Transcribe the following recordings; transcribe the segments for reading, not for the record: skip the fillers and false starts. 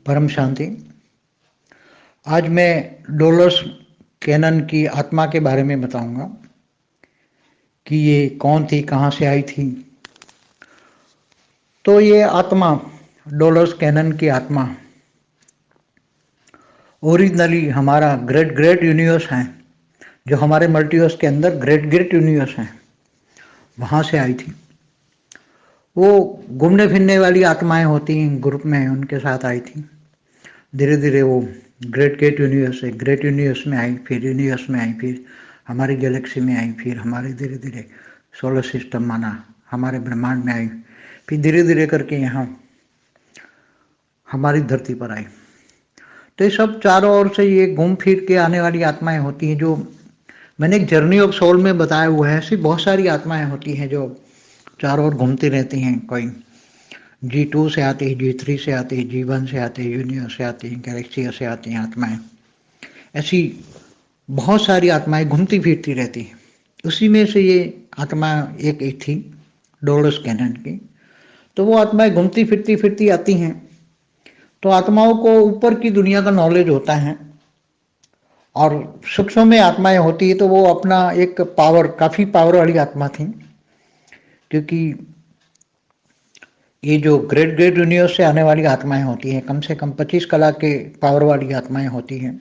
परम शांति। आज मैं डोलर्स कैनन की आत्मा के बारे में बताऊंगा कि ये कौन थी, कहाँ से आई थी। तो ये आत्मा, डोलर्स कैनन की आत्मा ओरिजिनली हमारा ग्रेट ग्रेट यूनिवर्स है, जो हमारे मल्टीवर्स के अंदर ग्रेट ग्रेट यूनिवर्स है, वहाँ से आई थी। वो घूमने फिरने वाली आत्माएं होती हैं, ग्रुप में उनके साथ आई थी। धीरे धीरे वो ग्रेट ग्रेट यूनिवर्स से ग्रेट यूनिवर्स में आई, फिर यूनिवर्स में आई, फिर हमारी गैलेक्सी में आई, फिर हमारे धीरे धीरे सोलर सिस्टम माना, हमारे ब्रह्मांड में आई, फिर धीरे धीरे करके यहाँ हमारी धरती पर आई। तो ये सब चारों ओर से ये घूम फिर के आने वाली आत्माएं होती हैं, जो मैंने एक जर्नी ऑफ सोल में बताया हुआ है। ऐसी बहुत सारी आत्माएं होती हैं जो चारों ओर घूमती रहती हैं। कोई G2 से आती है, G3 से आती है, G1 से आती है, यूनिवर्स से आती है, गैलेक्सी से आती हैं आत्माएं। ऐसी बहुत सारी आत्माएं घूमती फिरती रहती हैं। उसी में से ये आत्मा एक थी, डोलर्स कैनन की। तो वो आत्माएं घूमती फिरती आती हैं। तो आत्माओं को ऊपर की दुनिया का नॉलेज होता है, और सूक्ष्म में आत्माएं होती है तो वो अपना एक पावर, काफ़ी पावर वाली आत्मा थी। क्योंकि ये जो ग्रेट ग्रेट यूनिवर्स से आने वाली आत्माएं होती हैं, कम से कम 25 कला के पावर वाली आत्माएं होती हैं।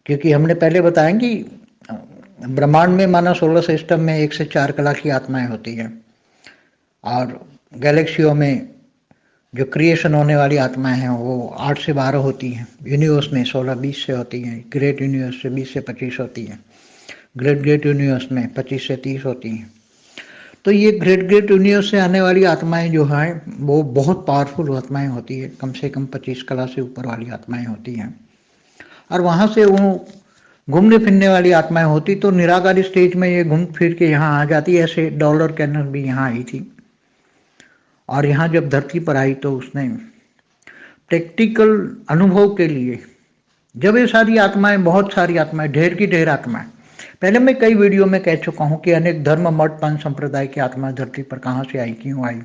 क्योंकि हमने पहले बताया कि ब्रह्मांड में माना सोलर सिस्टम में 1 से 4 कला की आत्माएं होती हैं, और गैलेक्सियों में जो क्रिएशन होने वाली आत्माएं हैं वो 8 से 12 होती हैं। यूनिवर्स में 16-20 से होती हैं। ग्रेट यूनिवर्स से 20 से 25 होती हैं। ग्रेट ग्रेट यूनिवर्स में 25 से 30 होती हैं। तो ये ग्रेट ग्रेट यूनिवर्स से आने वाली आत्माएं जो हैं वो बहुत पावरफुल आत्माएं होती है। कम से कम 25 कला से ऊपर वाली आत्माएं होती हैं, और वहाँ से वो घूमने फिरने वाली आत्माएं होती। तो निराकारी स्टेज में ये घूम फिर के यहाँ आ जाती। ऐसे डॉलर कैनन भी यहाँ आई थी, और यहाँ जब धरती पर आई तो उसने प्रैक्टिकल अनुभव के लिए, जब ये सारी आत्माएं, बहुत सारी आत्माएं, ढेर की ढेर आत्माएं, पहले मैं कई वीडियो में कह चुका हूँ कि अनेक धर्म मठ पंथ संप्रदाय की आत्मा धरती पर कहाँ से आई, क्यों आई।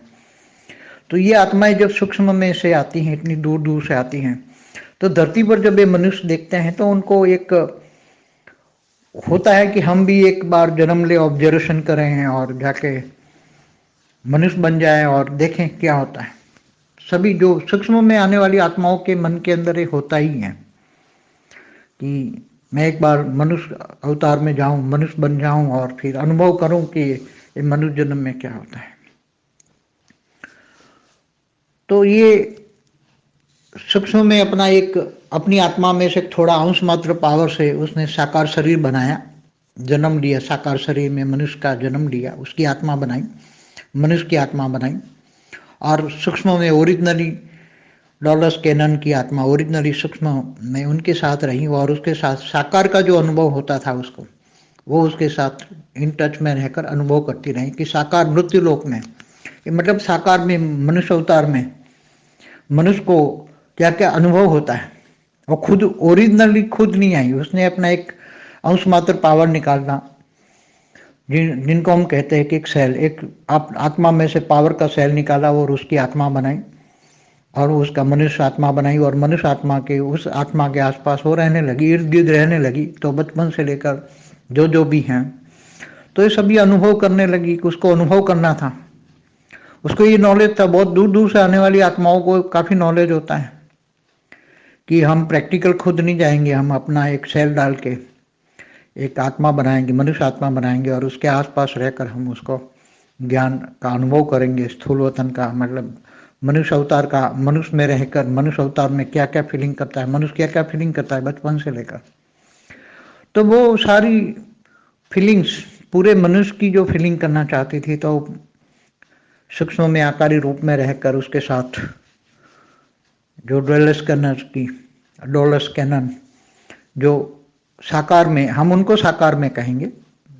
तो ये आत्माएं जब सूक्ष्म में से आती हैं, इतनी दूर दूर से आती हैं, तो धरती पर जब ये मनुष्य देखते हैं तो उनको एक होता है कि हम भी एक बार जन्म ले, ऑब्जर्वेशन करें और जाके मनुष्य बन जाए और देखें क्या होता है। सभी जो सूक्ष्म में आने वाली आत्माओं के मन के अंदर एक होता ही है कि मैं एक बार मनुष्य अवतार में जाऊं, मनुष्य बन जाऊं, और फिर अनुभव करूं कि ये मनुष्य जन्म में क्या होता है। तो ये सूक्ष्म में अपना एक, अपनी आत्मा में से थोड़ा अंश मात्र पावर से उसने साकार शरीर बनाया, जन्म लिया, साकार शरीर में मनुष्य का जन्म लिया, उसकी आत्मा बनाई, मनुष्य की आत्मा बनाई। और सूक्ष्म में ओरिजिनली डॉलर्स कैनन की आत्मा ओरिजिनली सूक्ष्म में उनके साथ रही, और उसके साथ साकार का जो अनुभव होता था उसको, वो उसके साथ इन टच में रहकर अनुभव करती रही कि साकार मृत्यु लोक में, मतलब साकार में, मनुष्य अवतार में मनुष्य को क्या क्या अनुभव होता है। वो खुद ओरिजिनली खुद नहीं आई, उसने अपना एक अंश मात्र पावर निकालना, जिनको हम कहते हैं कि एक सेल, एक आत्मा में से पावर का सेल निकाला और उसकी आत्मा बनाई, और उसका मनुष्य आत्मा बनाई, और मनुष्य आत्मा के, उस आत्मा के आसपास वो रहने लगी, इर्द गिर्द रहने लगी। तो बचपन से लेकर जो भी हैं, तो ये सभी अनुभव करने लगी। उसको अनुभव करना था, उसको ये नॉलेज था। बहुत दूर दूर से आने वाली आत्माओं को काफ़ी नॉलेज होता है कि हम प्रैक्टिकल खुद नहीं जाएंगे, हम अपना एक सेल डाल के एक आत्मा बनाएंगे, मनुष्य आत्मा बनाएंगे, और उसके आसपास रहकर हम उसको ज्ञान का अनुभव करेंगे। स्थूल वतन का मतलब मनुष्य अवतार का, मनुष्य में रहकर मनुष्य अवतार में क्या क्या फीलिंग करता है, मनुष्य क्या क्या फीलिंग करता है बचपन से लेकर। तो वो सारी फीलिंग्स पूरे मनुष्य की जो फीलिंग करना चाहती थी, तो सूक्ष्म में आकारी रूप में रहकर उसके साथ जो डोलर्स कैनन जो साकार में, हम उनको साकार में कहेंगे,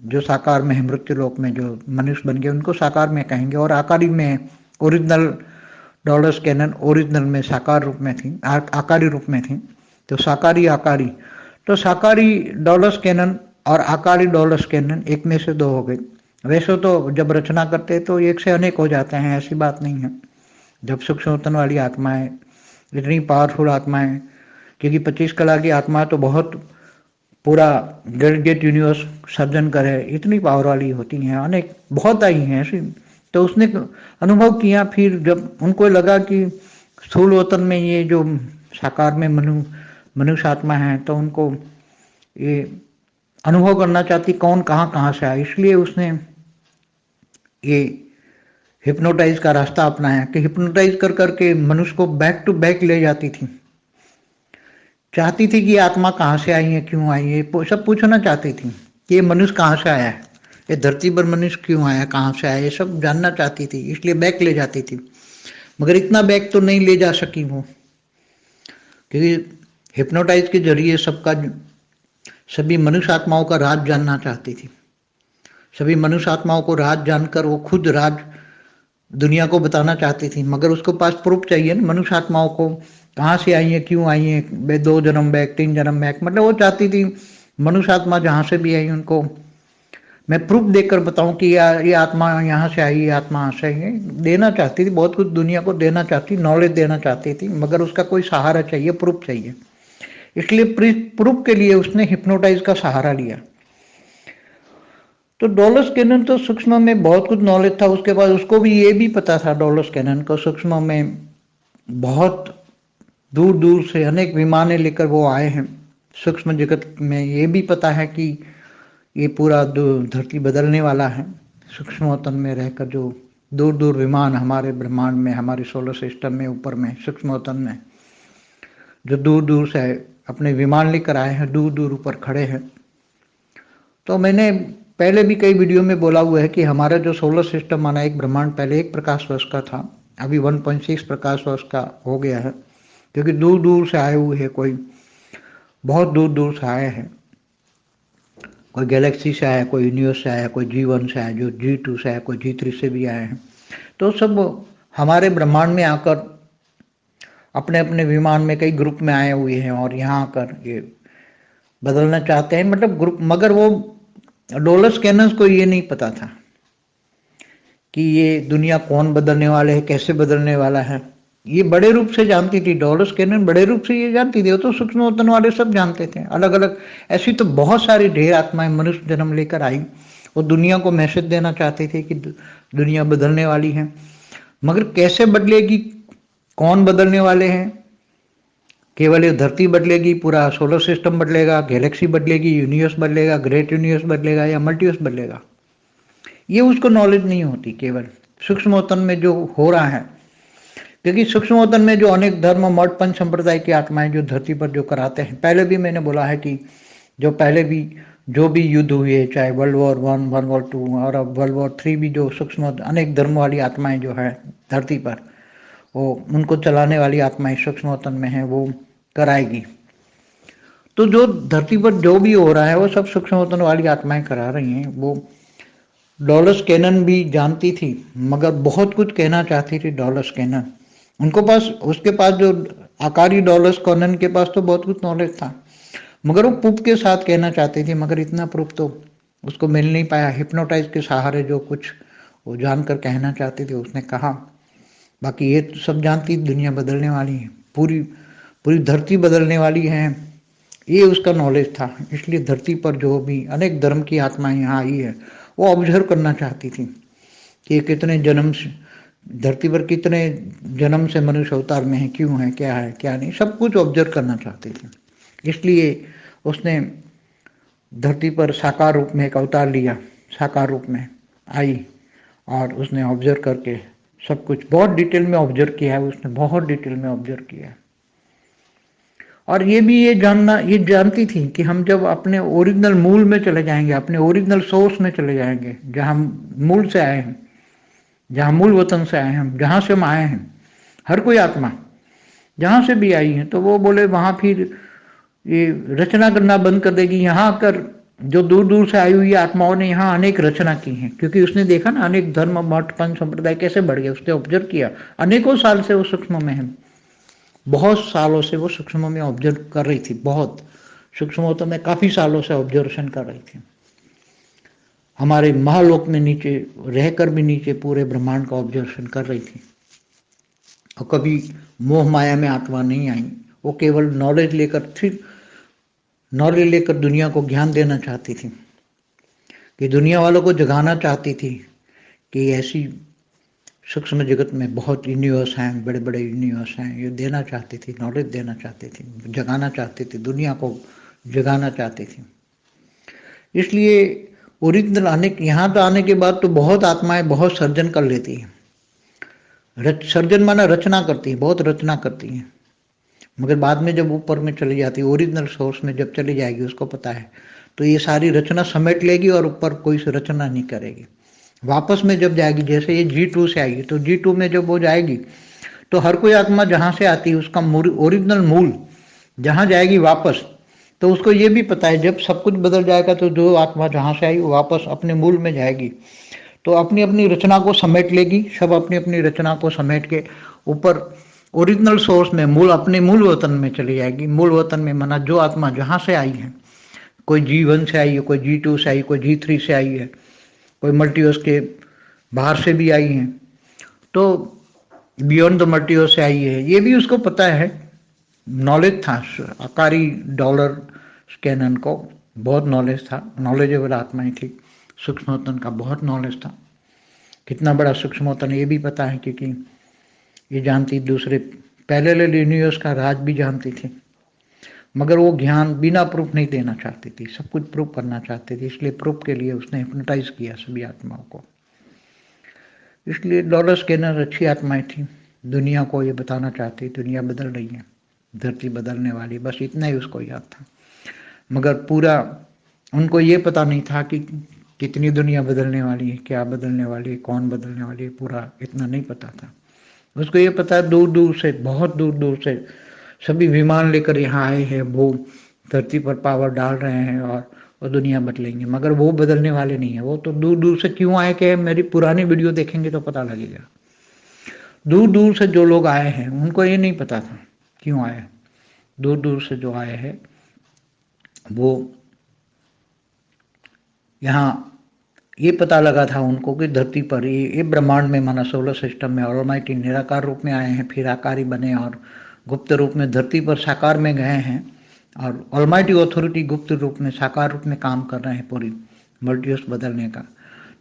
जो साकार में है मृत्यु लोक में जो मनुष्य बन गए उनको साकार में कहेंगे, और आकारी में ओरिजिनल डॉलर्स कैनन ओरिजिनल में साकार रूप में थी, आकारी रूप में थी। तो साकारी आकारी, तो साकारी डॉलर्स कैनन और आकारी डॉलर्स कैनन एक में से दो हो गए। वैसे तो जब रचना करते तो एक से अनेक हो जाते हैं, ऐसी बात नहीं है। जब सूक्ष्म वाली आत्माएं इतनी पावरफुल आत्माएं, क्योंकि 25 कला की आत्मा तो बहुत पूरा गिरगिट यूनिवर्स सर्जन करे, इतनी पावर वाली होती हैं, अनेक बहुत आई हैं ऐसी। तो उसने अनुभव किया, फिर जब उनको लगा कि स्थूल वतन में ये जो साकार में मनुष्य आत्मा है, तो उनको ये अनुभव करना चाहती कौन कहाँ से आया। इसलिए उसने ये हिप्नोटाइज का रास्ता अपनाया कि हिप्नोटाइज कर करके मनुष्य को बैक टू बैक ले जाती थी। चाहती थी कि ये आत्मा कहाँ से आई है, क्यों आई है, सब पूछना चाहती थी कि ये मनुष्य कहाँ से आया है, ये धरती पर मनुष्य क्यों आया, कहाँ से आया, ये सब जानना चाहती थी, इसलिए बैक ले जाती थी। मगर इतना बैक तो नहीं ले जा सकी वो, क्योंकि हिप्नोटाइज के जरिए सभी मनुष्य आत्माओं का राज जानना चाहती थी। सभी मनुष्य आत्माओं को राज जानकर वो खुद राज दुनिया को बताना चाहती थी, मगर उसको पास प्रूफ चाहिए ना मनुष्य आत्माओं को, कहाँ से आई है, क्यों आई है, 2 जन्म बैक, 3 जन्म बैक। मतलब वो चाहती थी मनुष्य आत्मा जहाँ से भी आई उनको मैं प्रूफ देकर बताऊं कि ये आत्मा यहाँ से आई, ये आत्मा यहाँ से आई है। देना चाहती थी, बहुत कुछ दुनिया को देना चाहती, नॉलेज देना चाहती थी, मगर उसका कोई सहारा चाहिए, प्रूफ चाहिए। इसलिए प्रूफ के लिए उसने हिप्नोटाइज का सहारा लिया। तो डॉलर्स कैनन तो सूक्ष्म में बहुत कुछ नॉलेज था उसके बाद, उसको भी ये भी पता था डॉलर्स कैनन को सूक्ष्म में बहुत दूर दूर से अनेक विमानें लेकर वो आए हैं। सूक्ष्म जगत में ये भी पता है कि ये पूरा धरती बदलने वाला है। सूक्ष्मतन में रहकर जो दूर दूर विमान हमारे ब्रह्मांड में, हमारे सोलर सिस्टम में, ऊपर में सूक्ष्मतन में जो दूर दूर से अपने विमान लेकर आए हैं, दूर दूर ऊपर खड़े हैं। तो मैंने पहले भी कई वीडियो में बोला हुआ है कि हमारा जो सोलर सिस्टम माना एक ब्रह्मांड पहले 1 प्रकाश वर्ष का था, अभी 1.6 प्रकाश वर्ष का हो गया है, क्योंकि दूर दूर से आए हुए हैं, कोई बहुत दूर दूर से आए हैं, कोई गैलेक्सी से आया, कोई यूनिवर्स से आया, कोई G1 से आया, जो G2 से आया, कोई G3 से भी आए हैं। तो सब हमारे ब्रह्मांड में आकर अपने अपने विमान में कई ग्रुप में आए हुए हैं और यहाँ आकर ये बदलना चाहते हैं, मतलब ग्रुप। मगर वो डॉलर्स कैनन्स को ये नहीं पता था कि ये दुनिया कौन बदलने वाले है, कैसे बदलने वाला है। ये बड़े रूप से जानती थी, डॉलर्स कैनन बड़े रूप से ये जानती थी, वो तो सूक्ष्म वतन वाले सब जानते थे अलग अलग। ऐसी तो बहुत सारी ढेर आत्माएं मनुष्य जन्म लेकर आई, वो दुनिया को मैसेज देना चाहते थे कि दुनिया बदलने वाली है, मगर कैसे बदलेगी, कौन बदलने वाले हैं। केवल ये धरती बदलेगी, पूरा सोलर सिस्टम बदलेगा, गैलेक्सी बदलेगी, यूनिवर्स बदलेगा, ग्रेट यूनिवर्स बदलेगा या मल्टीवर्स बदलेगा, ये उसको नॉलेज नहीं होती। केवल सूक्ष्म वतन में जो हो रहा है, क्योंकि सूक्ष्म वतन में जो अनेक धर्म मठ पंच संप्रदाय की आत्माएं जो धरती पर जो कराते हैं, पहले भी मैंने बोला है कि जो पहले भी जो भी युद्ध हुए, चाहे World War I, World War II और अब World War III भी, जो सूक्ष्म अनेक धर्म वाली आत्माएं जो है धरती पर, वो उनको चलाने वाली आत्माएं सूक्ष्म वतन में है, वो कराएगी। तो जो धरती पर जो भी हो रहा है वो सब सूक्ष्म वतन वाली आत्माएं करा रही हैं। वो डॉलर्स कैनन भी जानती थी, मगर बहुत कुछ कहना चाहती थी डॉलर्स कैनन। उनको पास, उसके पास जो आकारी डॉलर्स कैनन के पास तो बहुत कुछ नॉलेज था, मगर वो प्रूफ के साथ कहना चाहती थी, मगर इतना प्रूफ तो उसको मिल नहीं पाया। हिप्नोटाइज के सहारे जो कुछ वो जानकर कहना चाहती थी उसने कहा। बाकी ये तो सब जानती, दुनिया बदलने वाली है, पूरी पूरी धरती बदलने वाली है, ये उसका नॉलेज था। इसलिए धरती पर जो भी अनेक धर्म की आत्माएं यहाँ आई है, वो ऑब्जर्व करना चाहती थी कि कितने जन्म से धरती पर, कितने जन्म से मनुष्य अवतार में है, क्यों है, क्या नहीं, सब कुछ ऑब्जर्व करना चाहती थी। इसलिए उसने धरती पर साकार रूप में एक अवतार लिया, साकार रूप में आई और उसने ऑब्जर्व करके सब कुछ बहुत डिटेल में ऑब्जर्व किया है उसने, बहुत डिटेल में ऑब्जर्व किया है। और ये भी ये जानती थी कि हम जब अपने ओरिजिनल मूल में चले जाएंगे, अपने ओरिजिनल सोर्स में चले जाएंगे, जहाँ मूल से आए हैं, जहाँ मूल वतन से आए हैं, जहाँ से हम आए हैं, हर कोई आत्मा जहाँ से भी आई है, तो वो बोले वहाँ फिर ये रचना करना बंद कर देगी। यहाँ आकर जो दूर दूर से आई हुई आत्माओं ने यहाँ अनेक रचना की हैं, क्योंकि उसने देखा ना अनेक धर्म मठ पंच संप्रदाय कैसे बढ़ गए, उसने ऑब्जर्व किया। अनेकों साल से वो सूक्ष्म में है, बहुत सालों से वो सूक्ष्म में ऑब्जर्व कर रही थी, बहुत सूक्ष्म तो में काफी सालों से ऑब्जर्वेशन कर रही थी। हमारे महालोक में नीचे रहकर भी नीचे पूरे ब्रह्मांड का ऑब्जर्वेशन कर रही थी। और कभी मोह माया में आत्मा नहीं आई। वो केवल नॉलेज लेकर दुनिया को ज्ञान देना चाहती थी, कि दुनिया वालों को जगाना चाहती थी कि ऐसी सूक्ष्म जगत में बहुत यूनिवर्स हैं, बड़े बड़े यूनिवर्स हैं। ये देना चाहती थी, नॉलेज देना चाहती थी, जगाना चाहती थी, दुनिया को जगाना चाहती थी। इसलिए ओरिजिनल यहाँ तो आने के बाद तो बहुत आत्माएं बहुत सर्जन कर लेती हैं। सर्जन माना रचना करती है, बहुत रचना करती हैं, मगर बाद में जब ऊपर में चली जाती है, ओरिजिनल सोर्स में जब चली जाएगी, उसको पता है, तो ये सारी रचना समेट लेगी और ऊपर कोई रचना नहीं करेगी। वापस में जब जाएगी, जैसे ये G2 से आएगी, तो G2 में जब वो जाएगी तो हर कोई आत्मा जहाँ से आती है उसका ओरिजिनल मूल जहाँ जाएगी वापस, तो उसको ये भी पता है जब सब कुछ बदल जाएगा तो जो आत्मा जहाँ से आई वो वापस अपने मूल में जाएगी, तो अपनी अपनी रचना को समेट लेगी। सब अपनी अपनी रचना को समेट के ऊपर ओरिजिनल सोर्स में अपने मूल वतन में चली जाएगी। मूल वतन में माना जो आत्मा जहाँ से आई है, कोई G1 से आई है, कोई G2 से आई, कोई G3 से आई है, कोई मल्टीवर्स के बाहर से भी आई है, तो बियॉन्ड द मल्टीवर्स से आई है, ये भी उसको पता है। नॉलेज था, आकारी डॉलर स्कैनन को बहुत नॉलेज था, नॉलेजेबल आत्माएं थी। सूक्ष्मोतन का बहुत नॉलेज था, कितना बड़ा सूक्ष्मोतन ये भी पता है, क्योंकि ये जानती दूसरे पैरेलल यूनिवर्स का राज भी जानती थी, मगर वो ज्ञान बिना प्रूफ नहीं देना चाहती थी, सब कुछ प्रूफ करना चाहती थी। इसलिए प्रूफ के लिए उसने हिप्नोटाइज किया सभी आत्माओं को। इसलिए डॉलर स्कैनर अच्छी आत्माएं थी, दुनिया को ये बताना चाहती दुनिया बदल रही है, धरती बदलने वाली, बस इतना ही उसको याद था। मगर पूरा उनको ये पता नहीं था कि कितनी दुनिया बदलने वाली है, क्या बदलने वाली है, कौन बदलने वाली है, पूरा इतना नहीं पता था। उसको ये पता है दूर दूर से, बहुत दूर दूर से सभी विमान लेकर यहाँ आए हैं, वो धरती पर पावर डाल रहे हैं और दुनिया बदलेंगे, मगर वो बदलने वाले नहीं है। वो तो दूर दूर से क्यों आए, कि मेरी पुरानी वीडियो देखेंगे तो पता लगेगा। दूर दूर से जो लोग आए हैं उनको ये नहीं पता था क्यों आए। दूर दूर से जो आए हैं वो यहाँ ये पता लगा था उनको कि धरती पर ये ब्रह्मांड में माना सोलर सिस्टम में ऑलमाइटी निराकार रूप में आए हैं, फिर आकारी बने और गुप्त रूप में धरती पर साकार में गए हैं, और ऑलमाइटी अथॉरिटी गुप्त रूप में साकार रूप में काम कर रहे हैं पूरी मल्टीवर्स बदलने का।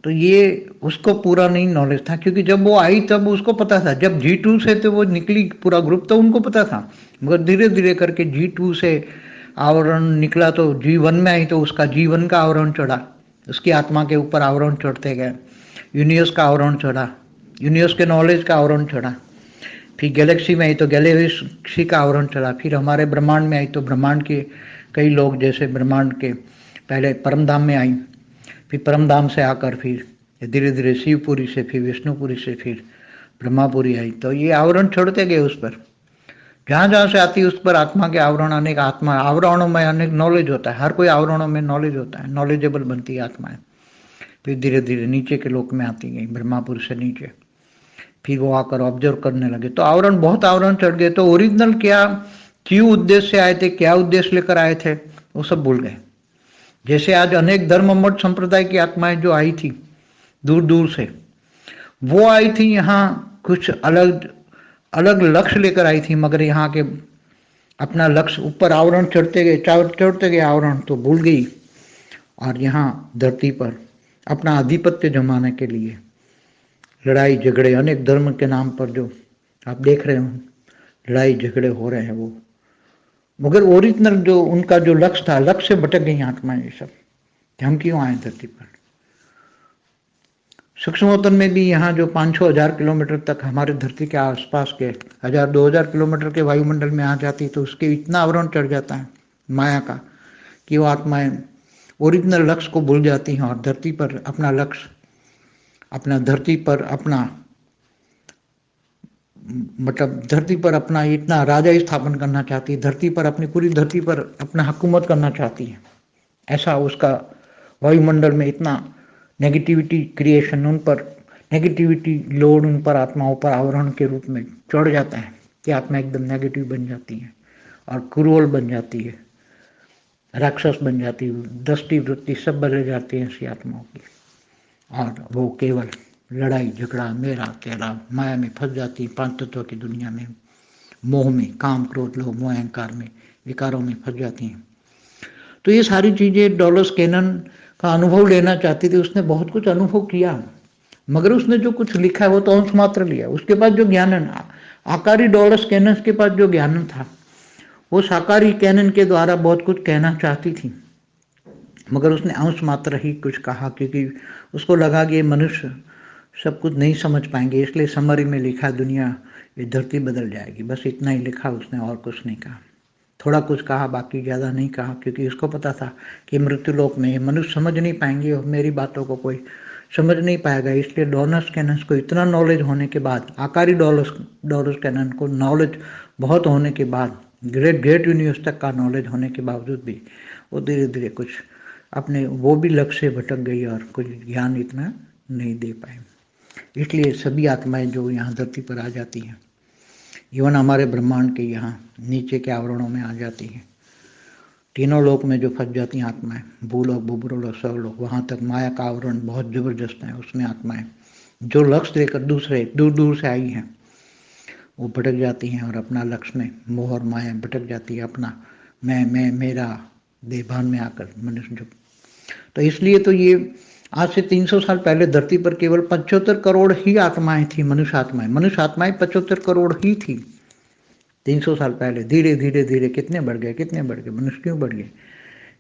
तो ये उसको पूरा नहीं नॉलेज था, क्योंकि जब वो आई तब उसको पता था, जब G2 से तो वो निकली पूरा ग्रुप तो उनको पता था, मगर धीरे धीरे करके G2 से आवरण निकला तो G1 में आई तो उसका G1 का आवरण चढ़ा, उसकी आत्मा के ऊपर आवरण चढ़ते गए, यूनिवर्स का आवरण चढ़ा, यूनिवर्स के नॉलेज का आवरण चढ़ा, फिर गैलेक्सी में आई तो गैलेक्सी का आवरण चढ़ा, फिर हमारे ब्रह्मांड में आई तो ब्रह्मांड के कई लोग, जैसे ब्रह्मांड के पहले परमधाम में आई, फिर परमधाम से आकर फिर धीरे धीरे शिवपुरी से, फिर विष्णुपुरी से, फिर ब्रह्मापुरी आई। तो ये आवरण चढ़ते गए उस पर, जहाँ जहाँ से आती है उस पर आत्मा के आवरण, अनेक आत्मा आवरणों में अनेक नॉलेज होता है, हर कोई आवरणों में नॉलेज होता है, नॉलेजेबल बनती है आत्माएं। फिर धीरे धीरे नीचे के लोक में आती गई, ब्रह्मापुर से नीचे, फिर वो आकर ऑब्जर्व करने लगे, तो आवरण बहुत आवरण चढ़ गए। तो ओरिजिनल क्या, क्यों उद्देश्य से आए थे, क्या उद्देश्य लेकर आए थे, वो सब भूल गए। जैसे आज अनेक धर्म मठ संप्रदाय की आत्माएं जो आई थी दूर दूर से, वो आई थी यहाँ कुछ अलग अलग लक्ष्य लेकर आई थी, मगर यहाँ के अपना लक्ष्य ऊपर आवरण चढ़ते गए आवरण तो भूल गई, और यहाँ धरती पर अपना आधिपत्य जमाने के लिए लड़ाई झगड़े अनेक धर्म के नाम पर जो आप देख रहे हो लड़ाई झगड़े हो रहे हैं, वो मगर ओरिजिनल जो उनका जो लक्ष्य था, लक्ष्य से भटक गई आत्माएं ये सब, कि हम क्यों आए धरती पर। सूक्ष्मोतन में भी यहाँ जो 500 हजार किलोमीटर तक हमारे धरती के आसपास के 1000-2000 किलोमीटर के वायुमंडल में आ जाती, तो उसके इतना आवरण चढ़ जाता है माया का कि वो आत्माएं ओरिजिनल लक्ष्य को भूल जाती हैं, और धरती पर अपना लक्ष्य, अपना धरती पर अपना मतलब धरती पर अपना इतना राजा स्थापन करना चाहती है, धरती पर अपनी पूरी धरती पर अपना हुकूमत करना चाहती है। ऐसा उसका वायुमंडल में इतना नेगेटिविटी क्रिएशन, उन पर नेगेटिविटी लोड उन पर आत्माओं पर आवरण के रूप में चढ़ जाता है कि आत्मा एकदम नेगेटिव बन जाती है और क्रूअल बन जाती है, राक्षस बन जाती है, दृष्टि वृत्ति सब बदल जाती है ऐसी आत्माओं की, और वो केवल लड़ाई झगड़ा मेरा तेरा माया में फंस जाती हैं, पांच तत्व की दुनिया में, मोह में, काम क्रोध लोभ मोह अहंकार में, विकारों में फंस जाती हैं। तो ये सारी चीजें डॉलर्स कैनन का अनुभव लेना चाहती थी। उसने बहुत कुछ अनुभव किया, मगर उसने जो कुछ लिखा है वो तो अंश मात्र लिया। उसके पास जो ज्ञानन आकारी डॉलर्स कैनन के पास जो ज्ञानन था वो साकारी कैनन के द्वारा बहुत कुछ कहना चाहती थी, मगर उसने अंश मात्र ही कुछ कहा, क्योंकि उसको लगा कि ये मनुष्य सब कुछ नहीं समझ पाएंगे, इसलिए समरी में लिखा दुनिया ये धरती बदल जाएगी, बस इतना ही लिखा उसने और कुछ नहीं कहा। थोड़ा कुछ कहा, बाकी ज़्यादा नहीं कहा, क्योंकि उसको पता था कि मृत्युलोक में मनुष्य समझ नहीं पाएंगे और मेरी बातों को कोई समझ नहीं पाएगा। इसलिए डॉनर्स कैनन को इतना नॉलेज होने के बाद, आकारी डॉलर्स कैनन को नॉलेज बहुत होने के बाद, ग्रेट ग्रेट यूनिवर्स तक का नॉलेज होने के बावजूद भी वो धीरे धीरे कुछ अपने वो भी लक्ष्य से भटक गई और कुछ ज्ञान इतना नहीं दे पाए। इसलिए सभी आत्माएं जो यहाँ धरती पर आ जाती हैं, इवन हमारे ब्रह्मांड के यहाँ नीचे के आवरणों में आ जाती हैं, तीनों लोक में जो फंस जाती हैं आत्माएं, भूलोक भूब्रलोक सर्वलोक, वहाँ तक माया का आवरण बहुत जबरदस्त है, उसमें आत्माएं जो लक्ष्य लेकर दूसरे दूर दूर से आई हैं वो भटक जाती हैं और अपना लक्ष्य में मोह और माया भटक जाती है, अपना मैं मेरा देहभान में आकर मनुष्य जो। तो इसलिए तो ये आज से 300 साल पहले धरती पर केवल 75 करोड़ ही आत्माएं थी, मनुष्य आत्माएं 75 करोड़ ही थी 300 साल पहले। धीरे धीरे धीरे कितने बढ़ गए मनुष्य क्यों बढ़ गए?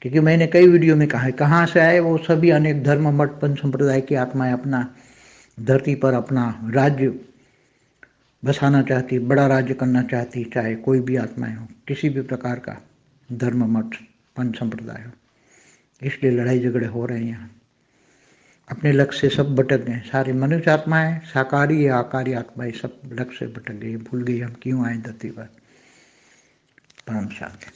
क्योंकि मैंने कई वीडियो में कहा है कहाँ से आए वो सभी अनेक धर्म मठ पंच संप्रदाय की आत्माएं अपना धरती पर अपना राज्य बसाना चाहती, बड़ा राज्य करना चाहती, चाहे कोई भी आत्माएं हो, किसी भी प्रकार का धर्म मठ पंच संप्रदाय हो। इसलिए लड़ाई झगड़े हो रहे हैं यहाँ, अपने लक्ष्य से सब भटक गए। सारी मनुष्य आत्माएं, साकारी या आकारी आत्माएं सब लक्ष्य से भटक गई, भूल गई हम क्यों आए धरती पर। परम शांति।